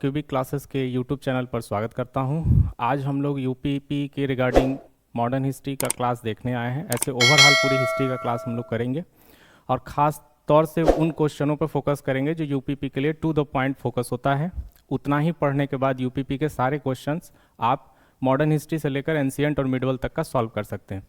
Cubic classes के YouTube channel पर स्वागत करता हूं। आज हम लोग यूपीपी के रिगार्डिंग मॉडर्न हिस्ट्री का क्लास देखने आए हैं। ऐसे ओवरऑल पूरी हिस्ट्री का क्लास हम लोग करेंगे और ख़ास तौर से उन क्वेश्चनों पर फोकस करेंगे जो यूपीपी के लिए टू द पॉइंट फोकस होता है। उतना ही पढ़ने के बाद यूपीपी के सारे क्वेश्चंस आप मॉडर्न हिस्ट्री से लेकर एंशिएंट और मिडवल तक का सॉल्व कर सकते हैं।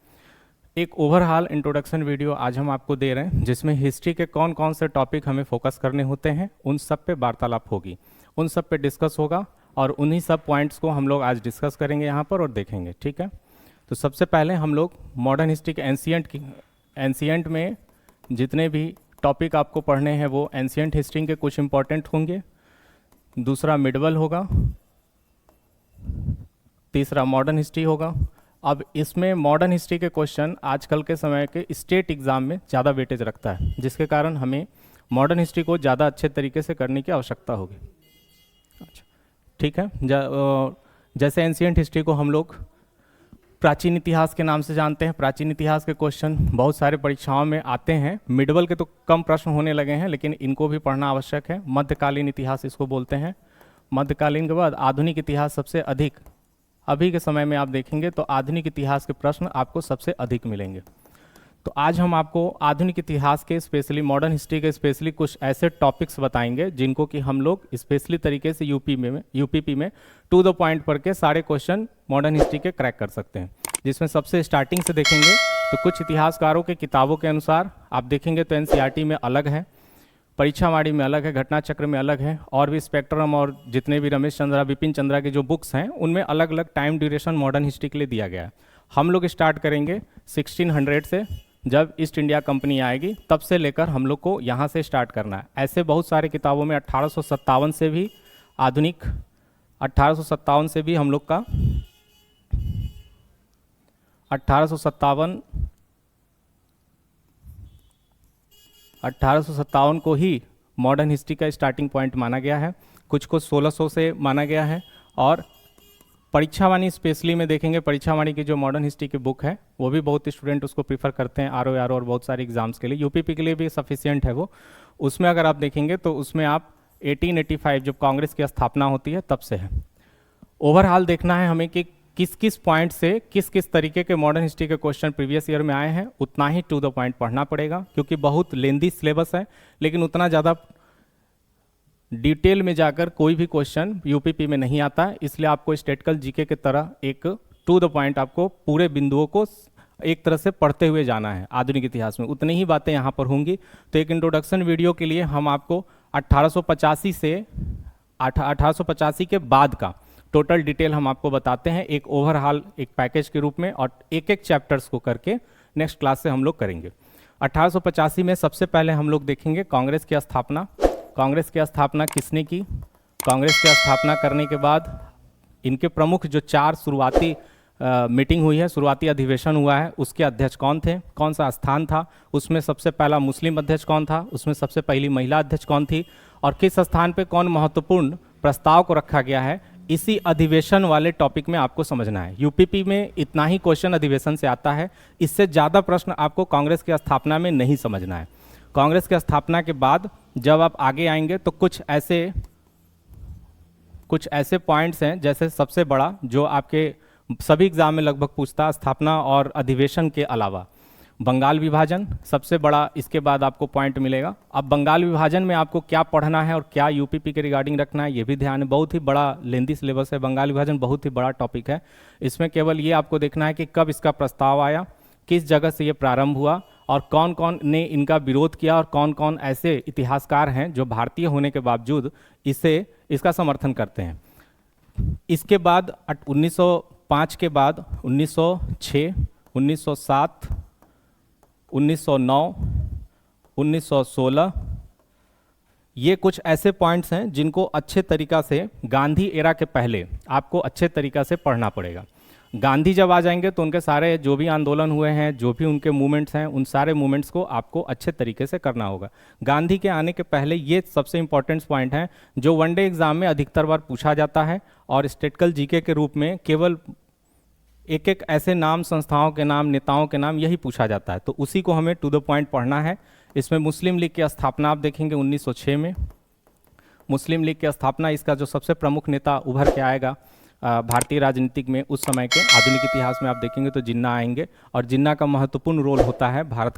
एक ओवरऑल इंट्रोडक्शन वीडियो आज हम आपको दे रहे हैं जिसमें हिस्ट्री के कौन कौन से टॉपिक हमें फोकस करने होते हैं उन सब पे वार्तालाप होगी, उन सब पे डिस्कस होगा और उन्हीं सब पॉइंट्स को हम लोग आज डिस्कस करेंगे यहाँ पर और देखेंगे। ठीक है, तो सबसे पहले हम लोग मॉडर्न हिस्ट्री के एंशिएंट में जितने भी टॉपिक आपको पढ़ने हैं वो एंशिएंट हिस्ट्री के कुछ इंपॉर्टेंट होंगे, दूसरा मिडवल होगा, तीसरा मॉडर्न हिस्ट्री होगा। अब इसमें मॉडर्न हिस्ट्री के क्वेश्चन आजकल के समय के स्टेट एग्ज़ाम में ज़्यादा वेटेज रखता है, जिसके कारण हमें मॉडर्न हिस्ट्री को ज़्यादा अच्छे तरीके से करने की आवश्यकता होगी। अच्छा, ठीक है। जैसे एंशिएंट हिस्ट्री को हम लोग प्राचीन इतिहास के नाम से जानते हैं। प्राचीन इतिहास के क्वेश्चन बहुत सारे परीक्षाओं में आते हैं। मिडवल के तो कम प्रश्न होने लगे हैं, लेकिन इनको भी पढ़ना आवश्यक है। मध्यकालीन इतिहास इसको बोलते हैं। मध्यकालीन के बाद आधुनिक इतिहास सबसे अधिक, अभी के समय में आप देखेंगे तो आधुनिक इतिहास के प्रश्न आपको सबसे अधिक मिलेंगे। तो आज हम आपको आधुनिक इतिहास के स्पेशली मॉडर्न हिस्ट्री के स्पेशली कुछ ऐसे टॉपिक्स बताएंगे जिनको कि हम लोग स्पेशली तरीके से यूपीपी में टू द पॉइंट पढ़ के सारे क्वेश्चन मॉडर्न हिस्ट्री के क्रैक कर सकते हैं। जिसमें सबसे स्टार्टिंग से देखेंगे तो कुछ इतिहासकारों के किताबों के अनुसार आप देखेंगे तो एनसीईआरटी में अलग है, परीक्षावाड़ी में अलग है, घटना चक्र में अलग है, और भी स्पेक्ट्रम और जितने भी रमेश चंद्रा विपिन चंद्रा के जो बुक्स हैं उनमें अलग अलग टाइम ड्यूरेशन मॉडर्न हिस्ट्री के लिए दिया गया है। हम लोग स्टार्ट करेंगे 1600 से, जब ईस्ट इंडिया कंपनी आएगी तब से लेकर हम लोग को यहाँ से स्टार्ट करना है। ऐसे बहुत सारे किताबों में 1857 से भी आधुनिक 1857 से भी हम लोग का 1857 को ही मॉडर्न हिस्ट्री का स्टार्टिंग पॉइंट माना गया है। कुछ को 1600 से माना गया है। और परीक्षावाणी स्पेशली में देखेंगे, परीक्षावाणी की जो मॉडर्न हिस्ट्री की बुक है वो भी बहुत स्टूडेंट उसको प्रीफर करते हैं आरओ और बहुत सारे एग्जाम्स के लिए। यूपीपी के लिए भी सफिशिएंट है वो। उसमें अगर आप देखेंगे तो उसमें आप 1885 जब कांग्रेस की स्थापना होती है तब से है। ओवरऑल देखना है हमें कि किस किस पॉइंट से किस किस तरीके के मॉडर्न हिस्ट्री के क्वेश्चन प्रीवियस ईयर में आए हैं, उतना ही टू द पॉइंट पढ़ना पड़ेगा क्योंकि बहुत लेंदी सिलेबस है। लेकिन उतना ज़्यादा डिटेल में जाकर कोई भी क्वेश्चन यूपीपी में नहीं आता है, इसलिए आपको स्टैटिकल जीके की तरह एक टू द पॉइंट आपको पूरे बिंदुओं को एक तरह से पढ़ते हुए जाना है। आधुनिक इतिहास में उतनी ही बातें यहाँ पर होंगी। तो एक इंट्रोडक्शन वीडियो के लिए हम आपको 1885 से 1885 के बाद का टोटल डिटेल हम आपको बताते हैं एक ओवरऑल एक पैकेज के रूप में, और एक एक चैप्टर्स को करके नेक्स्ट क्लास से हम लोग करेंगे। 1885 में सबसे पहले हम लोग देखेंगे कांग्रेस की स्थापना। कांग्रेस की स्थापना किसने की? कांग्रेस की स्थापना करने के बाद इनके प्रमुख जो 4 शुरुआती मीटिंग हुई है, शुरुआती अधिवेशन हुआ है, उसके अध्यक्ष कौन थे, कौन सा स्थान था, उसमें सबसे पहला मुस्लिम अध्यक्ष कौन था, उसमें सबसे पहली महिला अध्यक्ष कौन थी, और किस स्थान पे कौन महत्वपूर्ण प्रस्ताव को रखा गया है, इसी अधिवेशन वाले टॉपिक में आपको समझना है। यूपीपी में इतना ही क्वेश्चन अधिवेशन से आता है, इससे ज़्यादा प्रश्न आपको कांग्रेस की स्थापना में नहीं समझना है। कांग्रेस की स्थापना के बाद जब आप आगे आएंगे तो कुछ ऐसे पॉइंट्स हैं, जैसे सबसे बड़ा जो आपके सभी एग्जाम में लगभग पूछता, स्थापना और अधिवेशन के अलावा बंगाल विभाजन सबसे बड़ा, इसके बाद आपको पॉइंट मिलेगा। अब बंगाल विभाजन में आपको क्या पढ़ना है और क्या यूपीपी के रिगार्डिंग रखना है ये भी ध्यान है। बहुत ही बड़ा लेंदी सिलेबस है, बंगाल विभाजन बहुत ही बड़ा टॉपिक है। इसमें केवल ये आपको देखना है कि कब इसका प्रस्ताव आया, किस जगह से ये प्रारंभ हुआ, और कौन कौन ने इनका विरोध किया, और कौन कौन ऐसे इतिहासकार हैं जो भारतीय होने के बावजूद इसका समर्थन करते हैं। इसके बाद 1905 के बाद 1906, 1907, 1909, 1916, ये कुछ ऐसे पॉइंट्स हैं जिनको अच्छे तरीक़ा से गांधी एरा के पहले आपको अच्छे तरीक़ा से पढ़ना पड़ेगा। गांधी जब आ जाएंगे तो उनके सारे जो भी आंदोलन हुए हैं, जो भी उनके मूवमेंट्स हैं, उन सारे मूवमेंट्स को आपको अच्छे तरीके से करना होगा। गांधी के आने के पहले ये सबसे इंपॉर्टेंट पॉइंट हैं जो वनडे एग्जाम में अधिकतर बार पूछा जाता है, और स्टैटिकल जीके के रूप में केवल एक एक ऐसे नाम, संस्थाओं के नाम, नेताओं के नाम यही पूछा जाता है। तो उसी को हमें टू द पॉइंट पढ़ना है। इसमें मुस्लिम लीग की स्थापना आप देखेंगे 1906 में। मुस्लिम लीग की स्थापना, इसका जो सबसे प्रमुख नेता उभर के आएगा भारतीय राजनीतिक में उस समय के आधुनिक इतिहास में आप देखेंगे तो जिन्ना आएंगे, और जिन्ना का महत्वपूर्ण रोल होता है भारत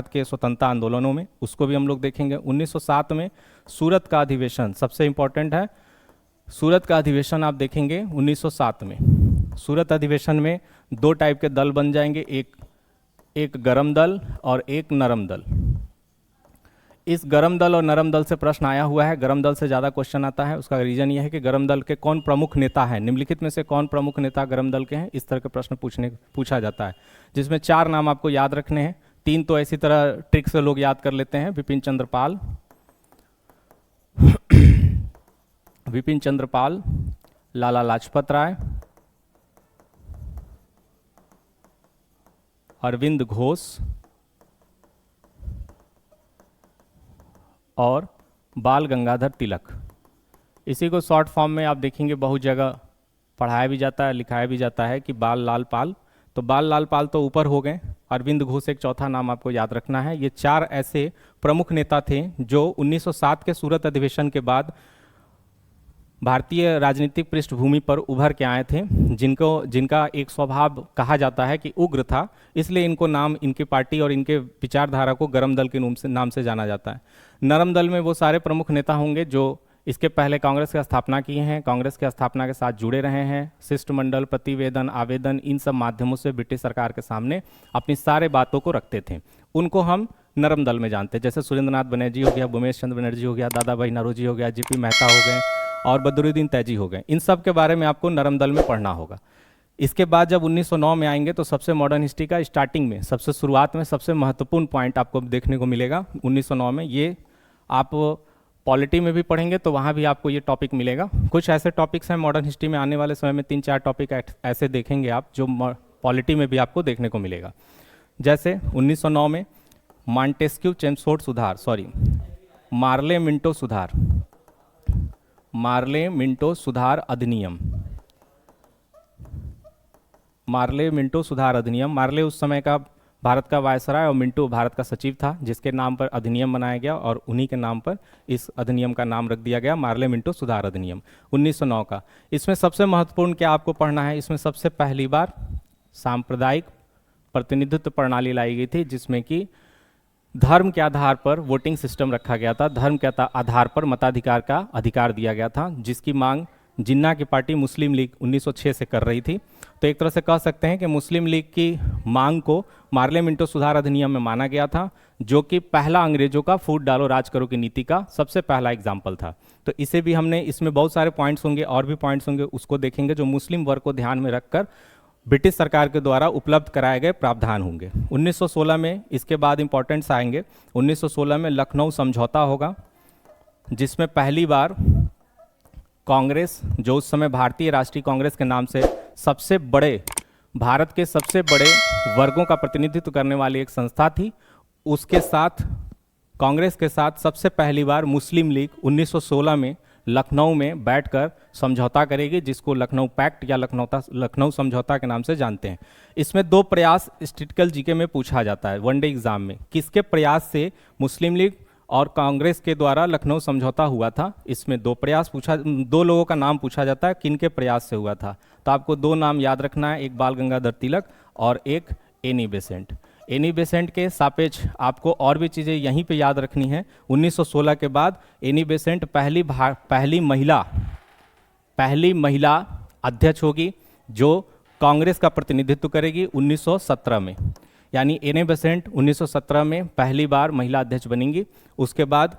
के स्वतंत्रता आंदोलनों में, उसको भी हम लोग देखेंगे। 1907 में सूरत का अधिवेशन सबसे इंपॉर्टेंट है। सूरत का अधिवेशन आप देखेंगे 1907 में। सूरत अधिवेशन में दो टाइप के दल बन जाएंगे, एक गरम दल और एक नरम दल। इस गरम दल और नरम दल से प्रश्न आया हुआ है, गरम दल से ज़्यादा क्वेश्चन आता है। उसका रीजन यह है कि गरम दल के कौन प्रमुख नेता हैं, निम्नलिखित में से कौन प्रमुख नेता गरम दल के हैं, इस तरह के प्रश्न पूछा जाता है, जिसमें 4 नाम आपको याद रखने हैं। 3 तो ऐसी तरह ट्रिक से लोग याद कर लेते हैं, विपिन चंद्र पाल, लाला लाजपत राय, अरविंद घोष और बाल गंगाधर तिलक। इसी को शॉर्ट फॉर्म में आप देखेंगे बहुत जगह पढ़ाया भी जाता है, लिखाया भी जाता है कि बाल लाल पाल। तो बाल लाल पाल तो ऊपर हो गए, अरविंद घोष एक चौथा नाम आपको याद रखना है। ये 4 ऐसे प्रमुख नेता थे जो 1907 के सूरत अधिवेशन के बाद भारतीय राजनीतिक पृष्ठभूमि पर उभर के आए थे, जिनका एक स्वभाव कहा जाता है कि उग्र था, इसलिए इनको नाम, इनकी पार्टी और इनके विचारधारा को गरम दल के नाम से जाना जाता है। नरम दल में वो सारे प्रमुख नेता होंगे जो इसके पहले कांग्रेस की स्थापना की हैं, कांग्रेस की स्थापना के साथ जुड़े रहे हैं, शिष्टमंडल, प्रतिवेदन, आवेदन, इन सब माध्यमों से ब्रिटिश सरकार के सामने अपनी सारे बातों को रखते थे। उनको हम नरम दल में जानते हैं, जैसे सुरेंद्रनाथ बनर्जी हो गया, भूमेश चंद्र बनर्जी हो गया, दादा भाई नौरोजी हो गया, जीपी मेहता हो गए और बदरुद्दीन तैजी हो गए। इन सब के बारे में आपको नरम दल में पढ़ना होगा। इसके बाद जब 1909 में आएंगे तो सबसे मॉडर्न हिस्ट्री का स्टार्टिंग में, सबसे शुरुआत में सबसे महत्वपूर्ण पॉइंट आपको देखने को मिलेगा 1909 में। ये आप पॉलिटी में भी पढ़ेंगे तो वहाँ भी आपको ये टॉपिक मिलेगा। कुछ ऐसे टॉपिक्स हैं मॉडर्न हिस्ट्री में, आने वाले समय में 3-4 टॉपिक ऐसे देखेंगे आप जो पॉलिटी में भी आपको देखने को मिलेगा। जैसे 1909 में मॉन्टेस्क्यू चेम्सफोर्ड सुधार, मार्ले मिंटो सुधार अधिनियम। मार्ले उस समय का भारत का वायसराय और मिंटो भारत का सचिव था, जिसके नाम पर अधिनियम बनाया गया और उन्हीं के नाम पर इस अधिनियम का नाम रख दिया गया, मार्ले मिंटो सुधार अधिनियम 1909 का। इसमें सबसे महत्वपूर्ण क्या आपको पढ़ना है, इसमें सबसे पहली बार सांप्रदायिक प्रतिनिधित्व प्रणाली लाई गई थी, जिसमें कि धर्म के आधार पर वोटिंग सिस्टम रखा गया था, धर्म के आधार पर मताधिकार का अधिकार दिया गया था, जिसकी मांग जिन्ना की पार्टी मुस्लिम लीग 1906 से कर रही थी। तो एक तरह से कह सकते हैं कि मुस्लिम लीग की मांग को मार्ले मिंटो सुधार अधिनियम में माना गया था, जो कि पहला अंग्रेजों का फूट डालो राज करो की नीति का सबसे पहला एग्जाम्पल था। तो इसे भी हमने, इसमें बहुत सारे पॉइंट्स होंगे और भी पॉइंट्स होंगे, उसको देखेंगे जो मुस्लिम वर्ग को ध्यान में रखकर ब्रिटिश सरकार के द्वारा उपलब्ध कराए गए प्रावधान होंगे। 1916 में इसके बाद इंपॉर्टेंट्स आएंगे। 1916 में लखनऊ समझौता होगा, जिसमें पहली बार कांग्रेस, जो उस समय भारतीय राष्ट्रीय कांग्रेस के नाम से सबसे बड़े, भारत के सबसे बड़े वर्गों का प्रतिनिधित्व करने वाली एक संस्था थी, उसके साथ, कांग्रेस के साथ सबसे पहली बार मुस्लिम लीग 1916 में लखनऊ में बैठकर समझौता करेगी, जिसको लखनऊ पैक्ट या लखनऊ समझौता के नाम से जानते हैं। इसमें 2 प्रयास स्टैटिस्टिकल जीके में पूछा जाता है वनडे एग्जाम में, किसके प्रयास से मुस्लिम लीग और कांग्रेस के द्वारा लखनऊ समझौता हुआ था। इसमें 2 लोगों का नाम पूछा जाता है, किन के प्रयास से हुआ था। तो आपको 2 नाम याद रखना है, एक बाल गंगाधर तिलक और एक एनी बेसेंट। एनी बेसेंट के सापेक्ष आपको और भी चीज़ें यहीं पे याद रखनी है। 1916 के बाद एनी बेसेंट पहली महिला अध्यक्ष होगी जो कांग्रेस का प्रतिनिधित्व करेगी 1917 में, यानी एनी बेसेंट 1917 में पहली बार महिला अध्यक्ष बनेंगी। उसके बाद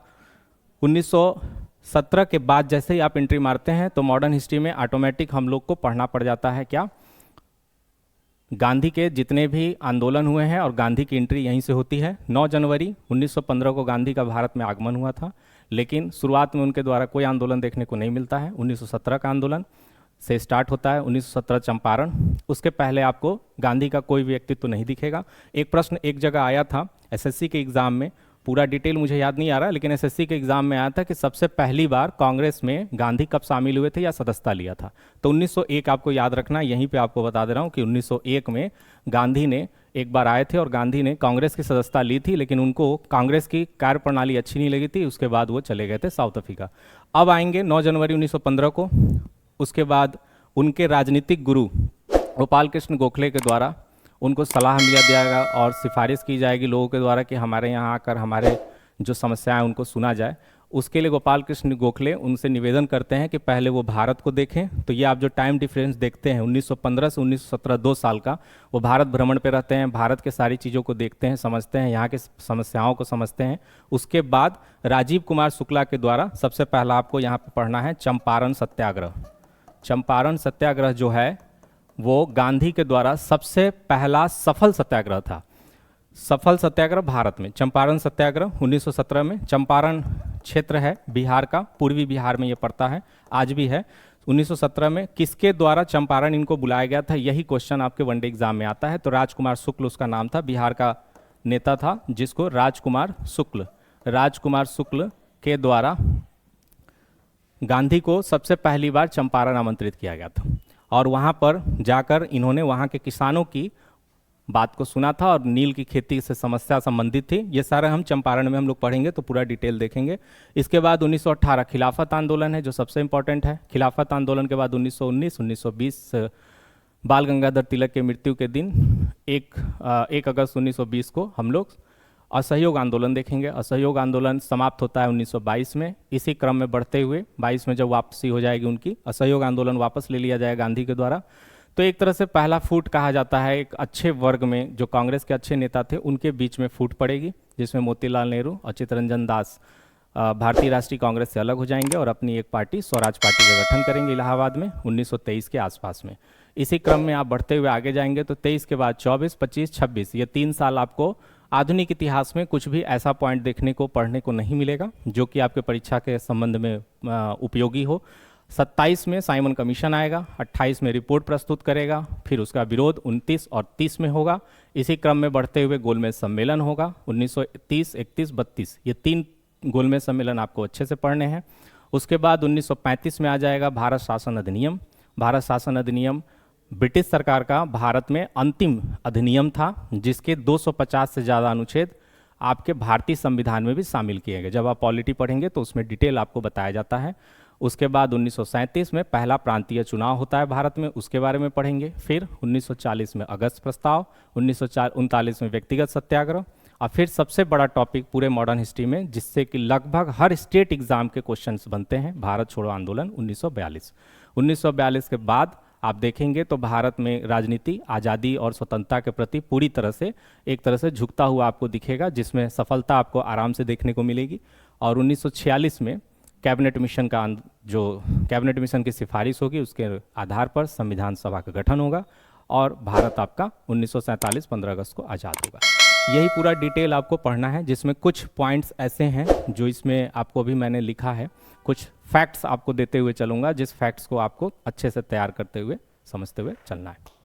1917 के बाद जैसे ही आप एंट्री मारते हैं तो मॉडर्न हिस्ट्री में ऑटोमेटिक हम लोग को पढ़ना पड़ जाता है क्या, गांधी के जितने भी आंदोलन हुए हैं, और गांधी की एंट्री यहीं से होती है। 9 जनवरी 1915 को गांधी का भारत में आगमन हुआ था, लेकिन शुरुआत में उनके द्वारा कोई आंदोलन देखने को नहीं मिलता है। 1917 का आंदोलन से स्टार्ट होता है, 1917 चंपारण। उसके पहले आपको गांधी का कोई व्यक्तित्व नहीं दिखेगा। एक प्रश्न एक जगह आया था एसएससी के एग्जाम में, पूरा डिटेल मुझे याद नहीं आ रहा, लेकिन एसएससी के एग्जाम में आया था कि सबसे पहली बार कांग्रेस में गांधी कब शामिल हुए थे या सदस्यता लिया था। तो 1901 आपको याद रखना, यहीं पे आपको बता दे रहा हूँ कि 1901 में गांधी ने एक बार आए थे और गांधी ने कांग्रेस की सदस्यता ली थी, लेकिन उनको कांग्रेस की कार्यप्रणाली अच्छी नहीं लगी थी, उसके बाद वो चले गए थे साउथ अफ्रीका। अब आएंगे 9 जनवरी 1915 को। उसके बाद उनके राजनीतिक गुरु गोपाल कृष्ण गोखले के द्वारा उनको सलाह दिया जाएगा और सिफारिश की जाएगी लोगों के द्वारा कि हमारे यहाँ आकर हमारे जो समस्याएं उनको सुना जाए। उसके लिए गोपाल कृष्ण गोखले उनसे निवेदन करते हैं कि पहले वो भारत को देखें। तो ये आप जो टाइम डिफरेंस देखते हैं 1915 से 1917, 2 साल का, वो भारत भ्रमण पे रहते हैं, भारत के सारी चीज़ों को देखते हैं, समझते हैं, यहाँ के समस्याओं को समझते हैं। उसके बाद राजीव कुमार शुक्ला के द्वारा सबसे पहला आपको यहाँ पर पढ़ना है चंपारण सत्याग्रह। चंपारण सत्याग्रह जो है वो गांधी के द्वारा सबसे पहला सफल सत्याग्रह था। सफल सत्याग्रह भारत में चंपारण सत्याग्रह 1917 में। चंपारण क्षेत्र है बिहार का, पूर्वी बिहार में ये पड़ता है, आज भी है। 1917 में किसके द्वारा चंपारण इनको बुलाया गया था, यही क्वेश्चन आपके वनडे एग्जाम में आता है। तो राजकुमार शुक्ल उसका नाम था, बिहार का नेता था जिसको राजकुमार शुक्ल के द्वारा गांधी को सबसे पहली बार चंपारण आमंत्रित किया गया था और वहाँ पर जाकर इन्होंने वहाँ के किसानों की बात को सुना था और नील की खेती से समस्या संबंधित थी। ये सारा हम चंपारण में हम लोग पढ़ेंगे तो पूरा डिटेल देखेंगे। इसके बाद 1918 खिलाफत आंदोलन है जो सबसे इंपॉर्टेंट है। खिलाफत आंदोलन के बाद 1919, 1920 बाल गंगाधर तिलक के मृत्यु के दिन 1 अगस्त 1920 को हम लोग असहयोग आंदोलन देखेंगे। असहयोग आंदोलन समाप्त होता है 1922 में। इसी क्रम में बढ़ते हुए 22 में जब वापसी हो जाएगी उनकी, असहयोग आंदोलन वापस ले लिया जाएगा गांधी के द्वारा। तो एक तरह से पहला फूट कहा जाता है, एक अच्छे वर्ग में जो कांग्रेस के अच्छे नेता थे उनके बीच में फूट पड़ेगी, जिसमें मोतीलाल नेहरू और चित्तरंजन दास भारतीय राष्ट्रीय कांग्रेस से अलग हो जाएंगे और अपनी एक पार्टी स्वराज पार्टी का गठन करेंगे इलाहाबाद में 1923 के आसपास में। इसी क्रम में आप बढ़ते हुए आगे जाएंगे तो 23 के बाद 24, 25, 26 ये 3 साल आपको आधुनिक इतिहास में कुछ भी ऐसा पॉइंट देखने को पढ़ने को नहीं मिलेगा जो कि आपके परीक्षा के संबंध में उपयोगी हो। 27 में साइमन कमीशन आएगा, 28 में रिपोर्ट प्रस्तुत करेगा, फिर उसका विरोध 29 और 30 में होगा। इसी क्रम में बढ़ते हुए गोलमेज सम्मेलन होगा 1930, 31, 32, ये 3 गोलमेज सम्मेलन आपको अच्छे से पढ़ने हैं। उसके बाद 1935 में आ जाएगा भारत शासन अधिनियम। भारत शासन अधिनियम ब्रिटिश सरकार का भारत में अंतिम अधिनियम था जिसके 250 से ज़्यादा अनुच्छेद आपके भारतीय संविधान में भी शामिल किए गए। जब आप पॉलिटी पढ़ेंगे तो उसमें डिटेल आपको बताया जाता है। उसके बाद 1937 में पहला प्रांतीय चुनाव होता है भारत में, उसके बारे में पढ़ेंगे। फिर 1940 में अगस्त प्रस्ताव, 1939 में व्यक्तिगत सत्याग्रह और फिर सबसे बड़ा टॉपिक पूरे मॉडर्न हिस्ट्री में जिससे कि लगभग हर स्टेट एग्जाम के क्वेश्चंस बनते हैं, भारत छोड़ो आंदोलन 1942। 1942 के बाद आप देखेंगे तो भारत में राजनीति आज़ादी और स्वतंत्रता के प्रति पूरी तरह से एक तरह से झुकता हुआ आपको दिखेगा, जिसमें सफलता आपको आराम से देखने को मिलेगी। और 1946 में कैबिनेट मिशन का जो कैबिनेट मिशन की सिफारिश होगी उसके आधार पर संविधान सभा का गठन होगा और भारत आपका 1947 15 अगस्त को आज़ाद होगा। यही पूरा डिटेल आपको पढ़ना है, जिसमें कुछ पॉइंट्स ऐसे हैं जो इसमें आपको अभी मैंने लिखा है, कुछ फैक्ट्स आपको देते हुए चलूँगा जिस फैक्ट्स को आपको अच्छे से तैयार करते हुए समझते हुए चलना है।